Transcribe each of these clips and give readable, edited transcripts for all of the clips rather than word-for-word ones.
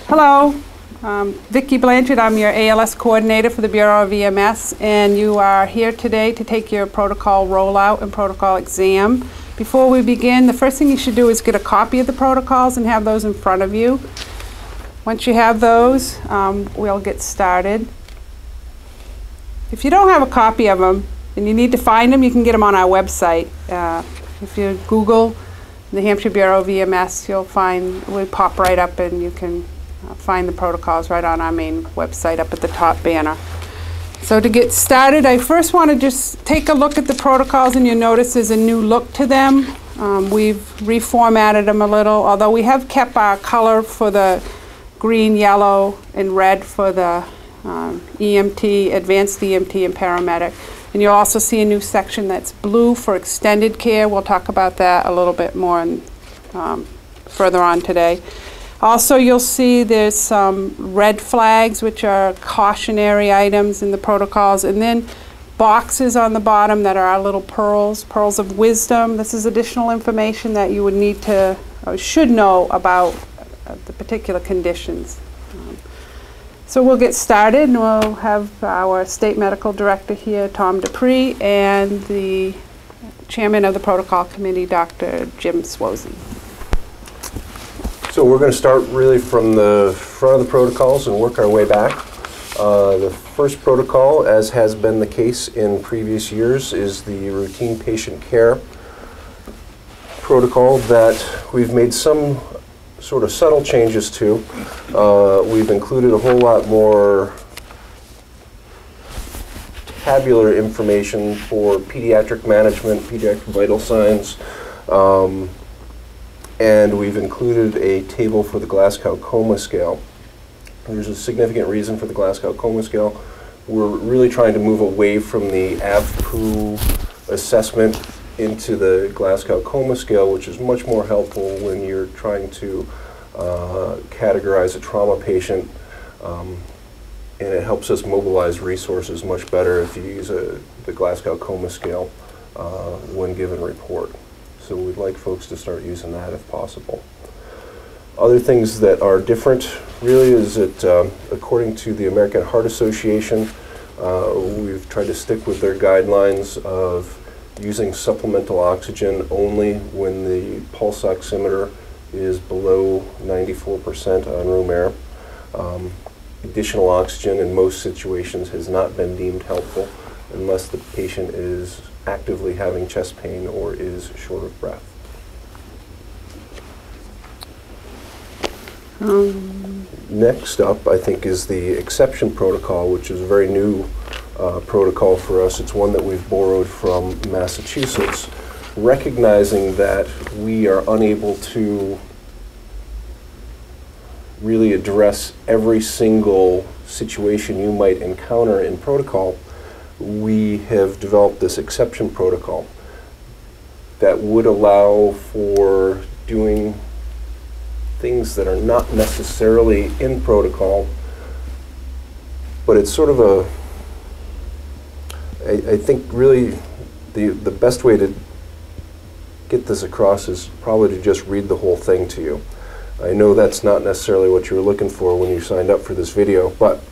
Hello, Vicki Blanchard. I'm your ALS coordinator for the Bureau of EMS, and you are here today to take your protocol rollout and protocol exam. Before we begin, the first thing you should do is get a copy of the protocols and have those in front of you. Once you have those, we'll get started. If you don't have a copy of them and you need to find them, you can get them on our website. If you Google New Hampshire Bureau of EMS, you'll find, we pop right up and you can find the protocols right on our main website up at the top banner. So to get started, I first want to just take a look at the protocols, and you'll notice there's a new look to them. We've reformatted them a little, although we have kept our color for the green, yellow, and red for the EMT, advanced EMT, and paramedic. And you'll also see a new section that's blue for extended care. We'll talk about that a little bit more further on today. Also, you'll see there's some red flags, which are cautionary items in the protocols, and then boxes on the bottom that are our little pearls of wisdom. This is additional information that you would need to, or should know about the particular conditions. So we'll get started, and we'll have our State Medical Director here, Tom Dupree, and the Chairman of the Protocol Committee, Dr. Jim Swosey. So we're going to start really from the front of the protocols and work our way back. The first protocol, as has been the case in previous years, is the routine patient care protocol that we've made some sort of subtle changes to. We've included a whole lot more tabular information for pediatric management, pediatric vital signs, and we've included a table for the Glasgow Coma Scale. There's a significant reason for the Glasgow Coma Scale. We're really trying to move away from the AVPU assessment into the Glasgow Coma Scale, which is much more helpful when you're trying to categorize a trauma patient, and it helps us mobilize resources much better if you use the Glasgow Coma Scale when given a report. So we'd like folks to start using that if possible. Other things that are different really is that according to the American Heart Association, we've tried to stick with their guidelines of using supplemental oxygen only when the pulse oximeter is below 94% on room air. Additional oxygen in most situations has not been deemed helpful unless the patient is actively having chest pain or is short of breath. Next up, I think, is the exception protocol, which is a very new protocol for us. It's one that we've borrowed from Massachusetts, recognizing that we are unable to really address every single situation you might encounter in protocol. We have developed this exception protocol that would allow for doing things that are not necessarily in protocol, but it's sort of a, I think really the best way to get this across is probably to just read the whole thing to you. I know that's not necessarily what you were looking for when you signed up for this video, but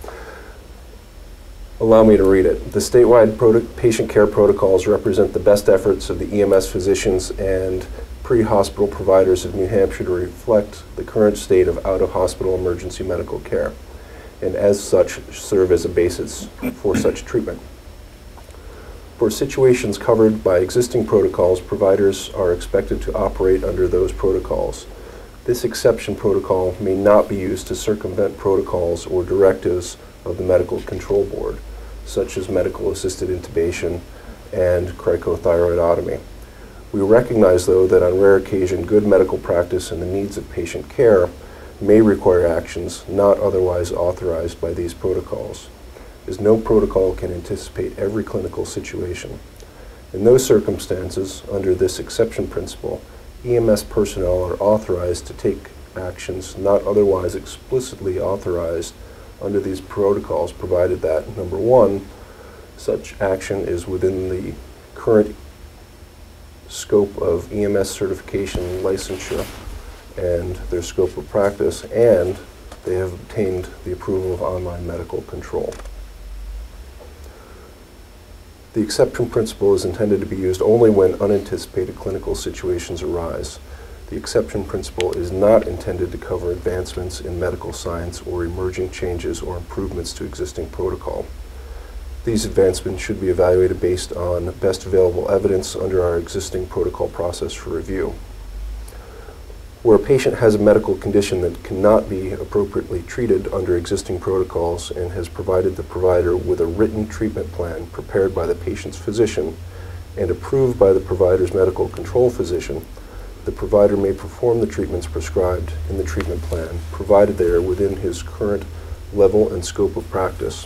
allow me to read it. The statewide patient care protocols represent the best efforts of the EMS physicians and pre-hospital providers of New Hampshire to reflect the current state of out-of-hospital emergency medical care, and as such serve as a basis for such treatment. For situations covered by existing protocols, providers are expected to operate under those protocols. This exception protocol may not be used to circumvent protocols or directives of the Medical Control Board, such as medical-assisted intubation and cricothyroidotomy. We recognize, though, that on rare occasion, good medical practice and the needs of patient care may require actions not otherwise authorized by these protocols, as no protocol can anticipate every clinical situation. In those circumstances, under this exception principle, EMS personnel are authorized to take actions not otherwise explicitly authorized under these protocols, provided that, number one, such action is within the current scope of EMS certification and licensure and their scope of practice, and they have obtained the approval of online medical control. The exception principle is intended to be used only when unanticipated clinical situations arise. The exception principle is not intended to cover advancements in medical science or emerging changes or improvements to existing protocol. These advancements should be evaluated based on best available evidence under our existing protocol process for review. Where a patient has a medical condition that cannot be appropriately treated under existing protocols and has provided the provider with a written treatment plan prepared by the patient's physician and approved by the provider's medical control physician, the provider may perform the treatments prescribed in the treatment plan, provided they are within his current level and scope of practice.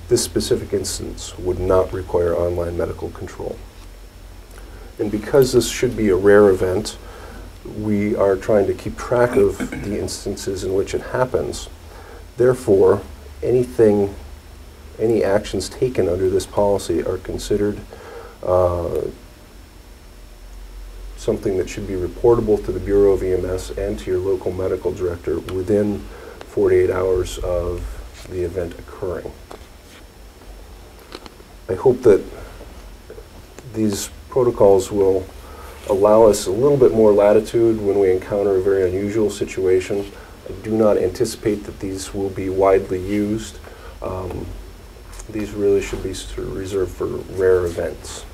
This specific instance would not require online medical control. And because this should be a rare event, we are trying to keep track of the instances in which it happens. Therefore, any actions taken under this policy are considered something that should be reportable to the Bureau of EMS and to your local medical director within 48 hours of the event occurring. I hope that these protocols will allow us a little bit more latitude when we encounter a very unusual situation. I do not anticipate that these will be widely used. These really should be sort of reserved for rare events.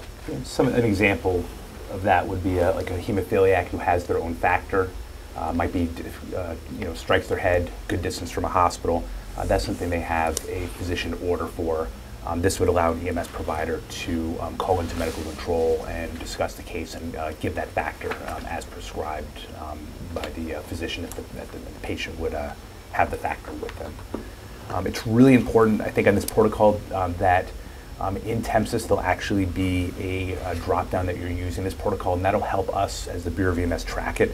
An example of that would be like a hemophiliac who has their own factor, might be, strikes their head good distance from a hospital. That's something they have a physician order for. This would allow an EMS provider to call into medical control and discuss the case and give that factor as prescribed by the physician if the patient would have the factor with them. It's really important, I think, on this protocol that in Tempsys there'll actually be a drop-down that you're using this protocol, and that'll help us as the Bureau of EMS track it.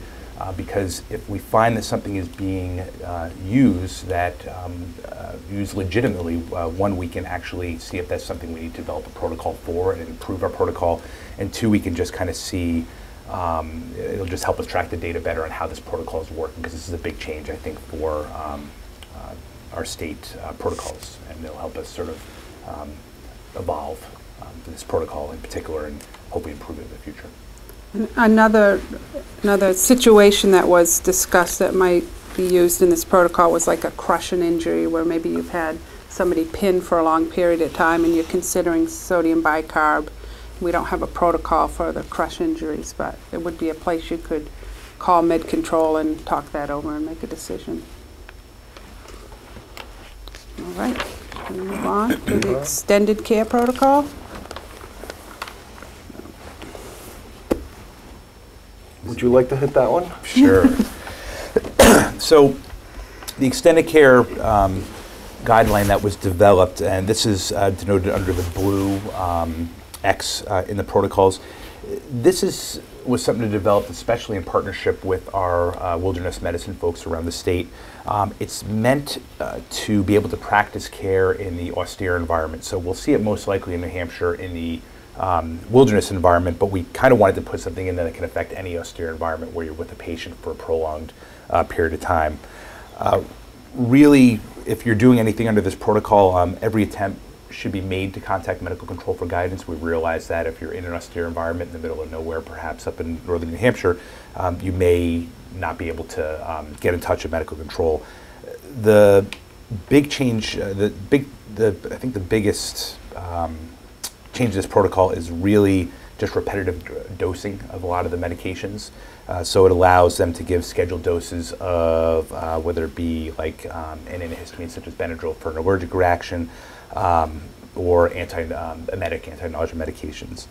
Because if we find that something is being used legitimately, one, we can actually see if that's something we need to develop a protocol for and improve our protocol, and two, we can just kind of see, it'll just help us track the data better on how this protocol is working, because this is a big change, I think, for our state protocols, and it'll help us sort of evolve this protocol in particular and hopefully improve it in the future. Another situation that was discussed that might be used in this protocol was like a crushing injury, where maybe you've had somebody pinned for a long period of time and you're considering sodium bicarb. We don't have a protocol for the crush injuries, but it would be a place you could call mid-control and talk that over and make a decision. All right, we move on to the extended care protocol. Would you like to hit that one? Sure. So the extended care guideline that was developed, and this is denoted under the blue X in the protocols, this was something developed especially in partnership with our wilderness medicine folks around the state. It's meant to be able to practice care in the austere environment. So we'll see it most likely in New Hampshire in the wilderness environment, but we kind of wanted to put something in there that can affect any austere environment where you're with a patient for a prolonged period of time. Really, if you're doing anything under this protocol, every attempt should be made to contact medical control for guidance. We realize that if you're in an austere environment in the middle of nowhere, perhaps up in northern New Hampshire, you may not be able to get in touch with medical control. The big change, I think the biggest change to this protocol is really just repetitive dosing of a lot of the medications. So it allows them to give scheduled doses of whether it be like an antihistamine such as Benadryl for an allergic reaction, or anti-emetic, anti-nausea medications.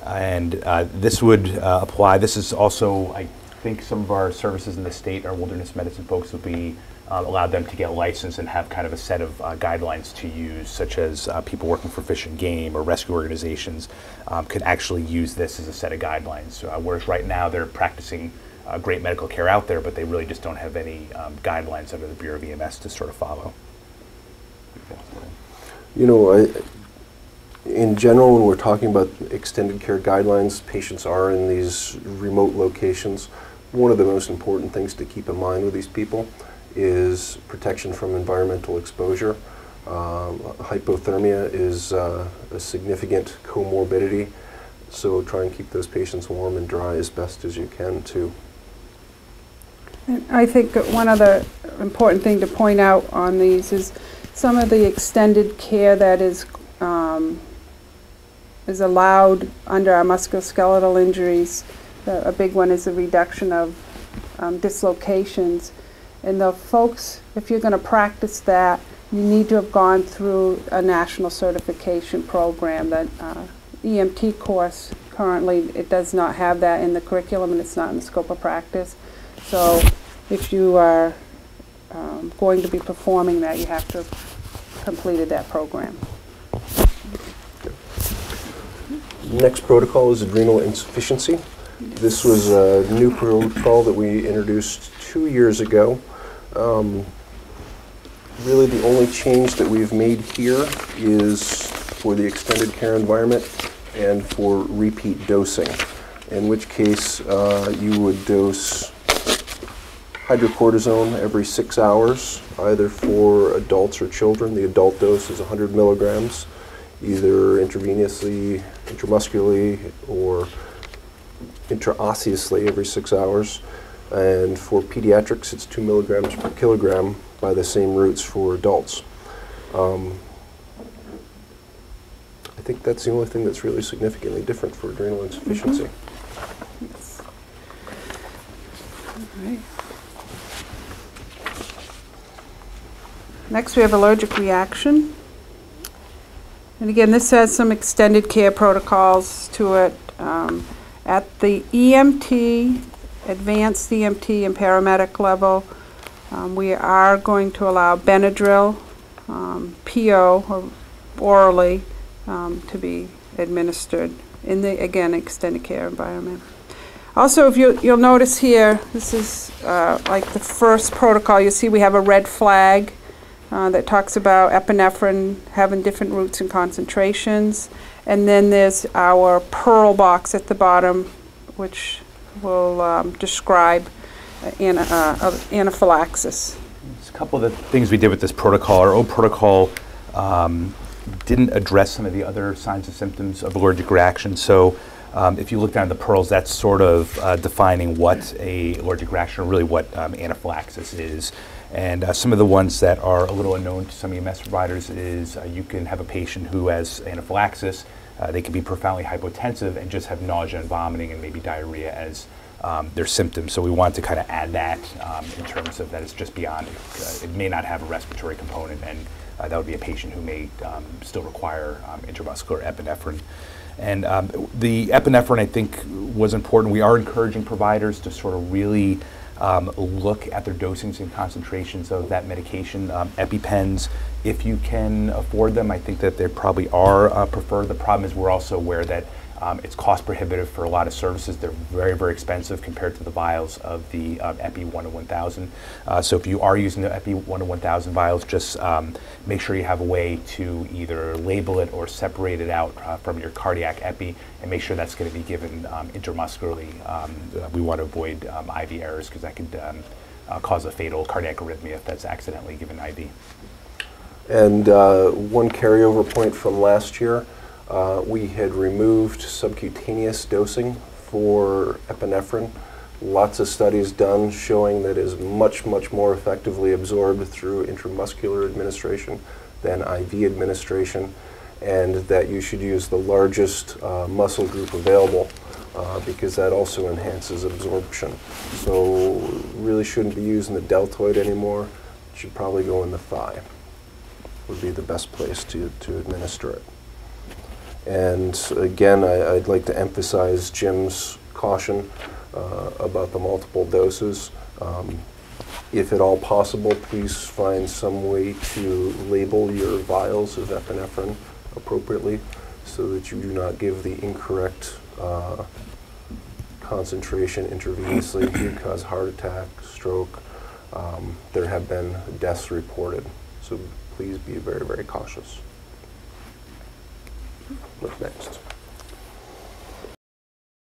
And this would apply. This is also, I think, some of our services in the state, our wilderness medicine folks, would be allowed them to get licensed and have kind of a set of guidelines to use, such as people working for Fish and Game or rescue organizations could actually use this as a set of guidelines. Whereas right now they're practicing great medical care out there, but they really just don't have any guidelines under the Bureau of EMS to sort of follow. You know, in general, when we're talking about extended care guidelines, patients are in these remote locations. One of the most important things to keep in mind with these people is protection from environmental exposure. Hypothermia is a significant comorbidity, so try and keep those patients warm and dry as best as you can too. And I think that one other important thing to point out on these is some of the extended care that is allowed under our musculoskeletal injuries. A big one is the reduction of dislocations. And the folks, if you're going to practice that, you need to have gone through a national certification program. That EMT course, currently, it does not have that in the curriculum, and it's not in the scope of practice. So if you are going to be performing that, you have to have completed that program. Next protocol is adrenal insufficiency. This was a new protocol that we introduced 2 years ago. Really the only change that we've made here is for the extended care environment and for repeat dosing, in which case you would dose hydrocortisone every 6 hours, either for adults or children. The adult dose is 100 milligrams, either intravenously, intramuscularly, or intraosseously every 6 hours. And for pediatrics, it's 2 milligrams per kilogram by the same routes for adults. I think that's the only thing that's really significantly different for adrenal insufficiency. Mm-hmm. Yes. All right. Next, we have allergic reaction. And again, this has some extended care protocols to it. At the EMT, advanced EMT and paramedic level, we are going to allow Benadryl, PO, or orally, to be administered in the, again, extended care environment. Also, if you'll notice here, this is like the first protocol. You see we have a red flag that talks about epinephrine having different routes and concentrations. And then there's our pearl box at the bottom, which will describe anaphylaxis. There's a couple of the things we did with this protocol. Our old protocol didn't address some of the other signs and symptoms of allergic reaction. So if you look down at the pearls, that's sort of defining what a allergic reaction, or really what anaphylaxis is. And some of the ones that are a little unknown to some EMS providers is you can have a patient who has anaphylaxis. They can be profoundly hypotensive and just have nausea and vomiting and maybe diarrhea as their symptoms. So we want to kind of add that in terms of that it's just beyond, it may not have a respiratory component, and that would be a patient who may still require intramuscular epinephrine. And the epinephrine, I think, was important. We are encouraging providers to sort of really look at their dosings and concentrations of that medication. EpiPens, if you can afford them, I think that they probably are preferred. The problem is we're also aware that it's cost prohibitive for a lot of services. They're very, very expensive compared to the vials of the Epi 1 in 1,000. So if you are using the Epi 1 in 1,000 vials, just make sure you have a way to either label it or separate it out from your cardiac Epi, and make sure that's going to be given intramuscularly. We want to avoid IV errors, because that could cause a fatal cardiac arrhythmia if that's accidentally given IV. And one carryover point from last year, we had removed subcutaneous dosing for epinephrine. Lots of studies done showing that it is much, much more effectively absorbed through intramuscular administration than IV administration, and that you should use the largest muscle group available because that also enhances absorption. So really shouldn't be using the deltoid anymore. It should probably go in the thigh. Would be the best place to administer it. And again, I'd like to emphasize Jim's caution about the multiple doses. If at all possible, please find some way to label your vials of epinephrine appropriately so that you do not give the incorrect concentration intravenously. It could cause heart attack, stroke. There have been deaths reported, so please be very, very cautious. What's next?